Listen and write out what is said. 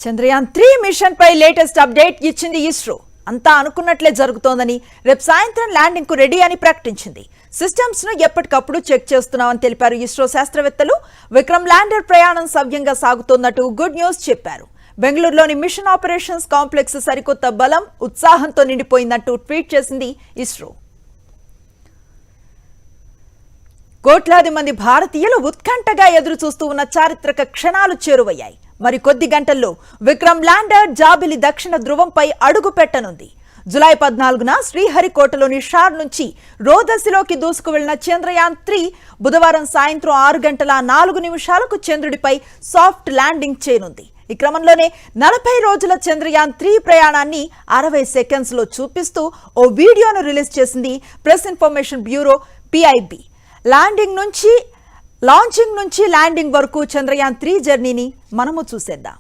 Chandrayaan three machine పై latest update ఇచ్చింది ఇస్రో. అంతా అనుకున్నట్లే జరుగుతోందని రేపు సాయంత్రం ల్యాండింగ్ కు రెడీ అని ప్రకటించింది. సిస్టమ్స్ ను ఎప్పటికప్పుడు చెక్ చేస్తున్నామని తెలిపారు ఇస్రో శాస్త్రవేత్తలు. విక్రమ్ ల్యాండర్ ప్రయాణం సవ్యంగా సాగుతోన్నట్టు గుడ్ న్యూస్ చెప్పారు. బెంగళూరులోని మిషన్ ఆపరేషన్స్ కాంప్లెక్స్ సరికొత్త బలం, ఉత్సాహంతో నిండిపోయిందంటూ ట్వీట్ చేసింది ఇస్రో. కోట్లాది మంది భారతీయులు ఉత్కంఠగా ఎదురు చూస్తూ ఉన్న చారిత్రక క్షణాలు చేరువయ్యాయి. మరి కొద్ది గంటల్లో విక్రమ్ ల్యాండర్ జాబిలి దక్షిణ ధ్రువంపై అడుగు పెట్టనుంది. జూలై 14న శ్రీహరికోటలోని షార్ నుంచి రోదసిలోకి దూసుకు వెళ్లిన చంద్రయాన్-3 బుధవారం సాయంత్రం 6:04 చంద్రుడిపై సాఫ్ట్ ల్యాండింగ్ చేయనుంది. ఈ క్రమంలోనే 40 రోజుల చంద్రయాన్-3 ప్రయాణాన్ని 60 సెకండ్స్లో చూపిస్తూ ఓ వీడియోను రిలీజ్ చేసింది press information bureau PIB. Launching నుంచి ల్యాండింగ్ వరకు చంద్రయాన్-3 జర్నీని మనము చూసేద్దాం.